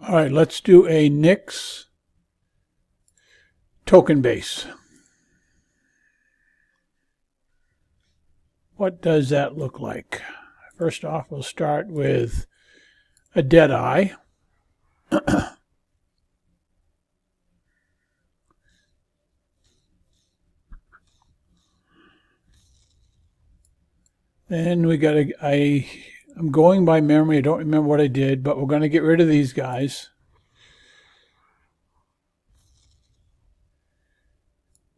All right, let's do a Nyx Token Base. What does that look like? First off, we'll start with a dead eye. Then we got I'm going by memory. I don't remember what I did, but we're going to get rid of these guys.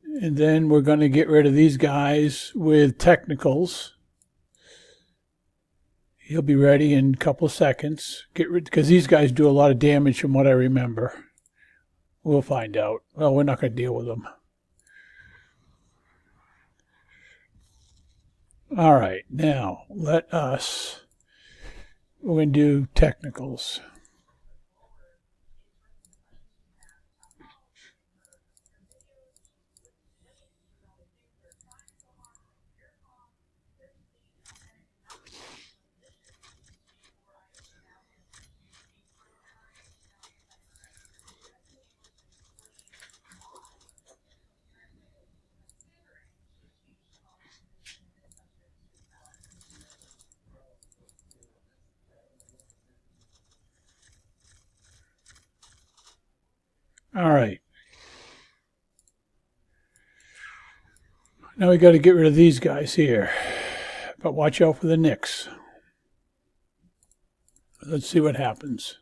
And then we're going to get rid of these guys with technicals. He'll be ready in a couple of seconds. Because these guys do a lot of damage from what I remember. We'll find out. Well, we're not going to deal with them. All right, now we're going to do technicals. All right. Now we got to get rid of these guys here. But watch out for the Nyx. Let's see what happens.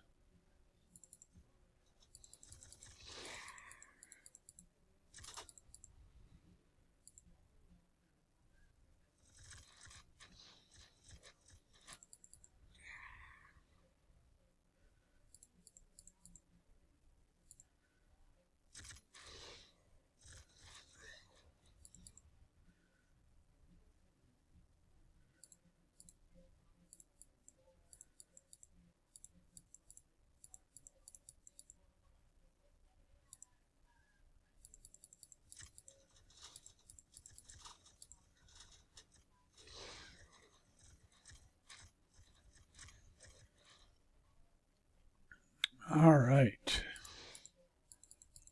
All right.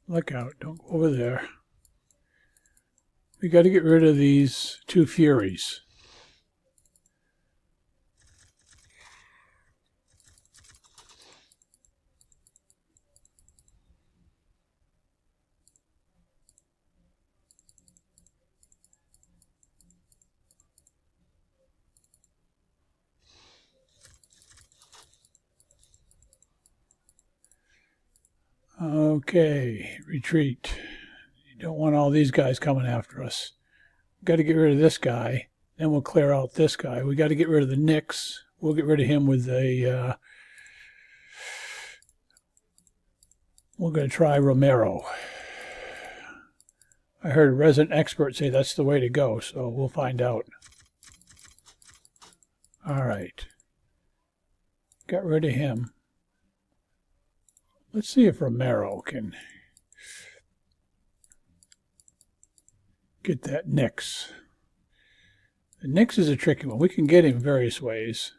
Look out. Don't go over there. We got to get rid of these two Furies. Okay, retreat. You don't want all these guys coming after us. Got to get rid of this guy. Then we'll clear out this guy. We got to get rid of the Nyx. We'll get rid of him with a... we're going to try Romero. I heard a resident expert say that's the way to go, so we'll find out. All right. Got rid of him. Let's see if Romero can get that Nyx. The Nyx is a tricky one. We can get him various ways.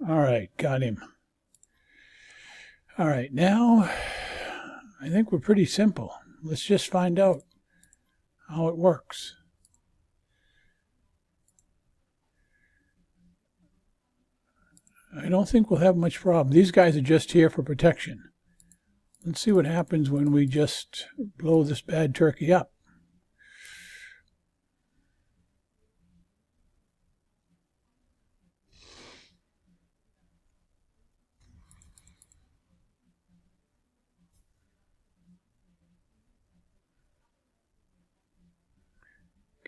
All right, got him. All right, now I think we're pretty simple. Let's just find out how it works. I don't think we'll have much problem. These guys are just here for protection. Let's see what happens when we just blow this bad turkey up.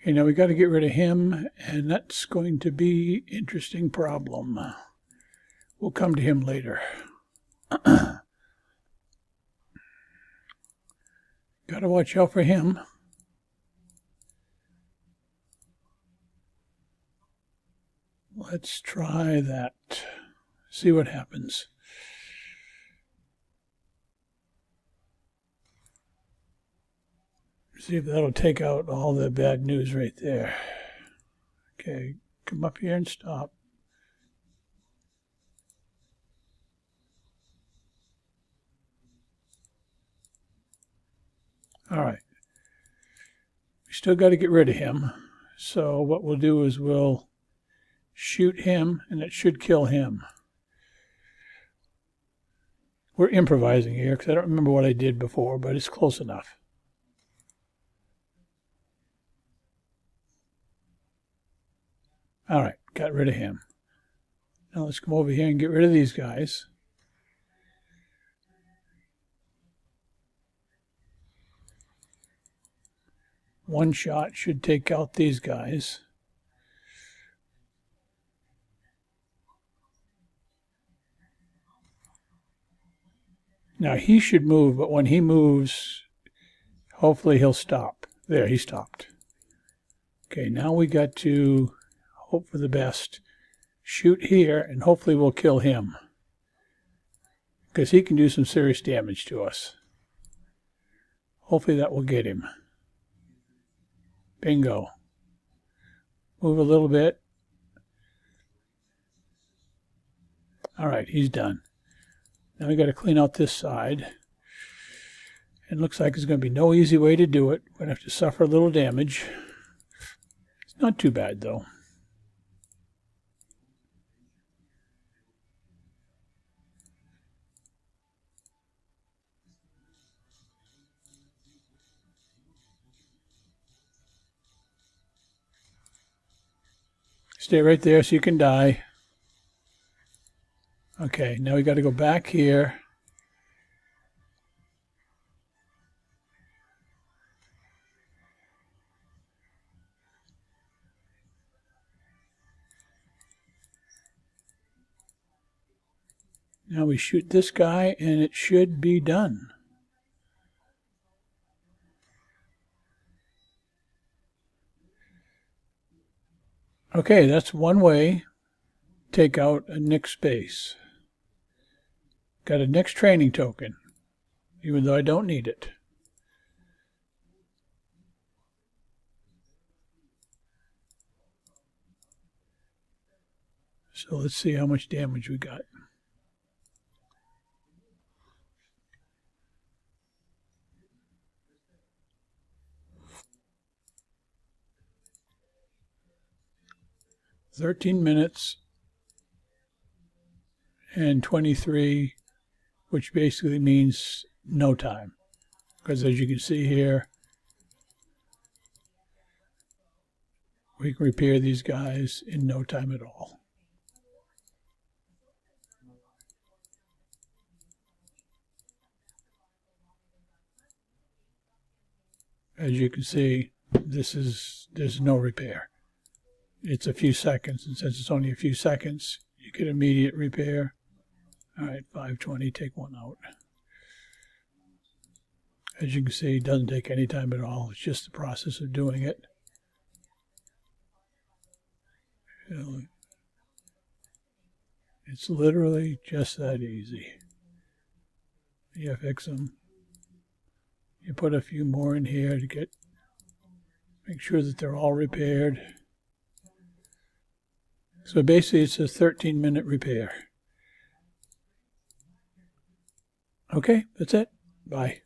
Okay, now we got to get rid of him, and that's going to be an interesting problem. We'll come to him later. Got to watch out for him. Let's try that. See what happens. See if that'll take out all the bad news right there. Okay, come up here and stop. All right. We still got to get rid of him. So what we'll do is we'll shoot him, and it should kill him. We're improvising here because I don't remember what I did before, but it's close enough. All right, got rid of him. Now let's come over here and get rid of these guys. One shot should take out these guys. Now he should move, but when he moves, hopefully he'll stop. There, he stopped. Okay, now we got to hope for the best. Shoot here, and hopefully we'll kill him, because he can do some serious damage to us. Hopefully that will get him. Bingo. Move a little bit. All right, he's done. Now we got to clean out this side. It looks like there's going to be no easy way to do it. We're going to have to suffer a little damage. It's not too bad, though. Stay right there so you can die. Okay, now we got to go back here. Now we shoot this guy and it should be done. Okay, that's one way. Take out a Nyx base. Got a Nyx training token, even though I don't need it. So let's see how much damage we got. $13 and 23, which basically means no time. Because as you can see here, we can repair these guys in no time at all. As you can see, there's no repair. It's a few seconds, and since it's only a few seconds, you get immediate repair. All right, 520, take one out. As you can see, it doesn't take any time at all. It's just the process of doing it. It's literally just that easy. You fix them. You put a few more in here to make sure that they're all repaired. So basically it's a 13-minute repair. Okay, that's it. Bye.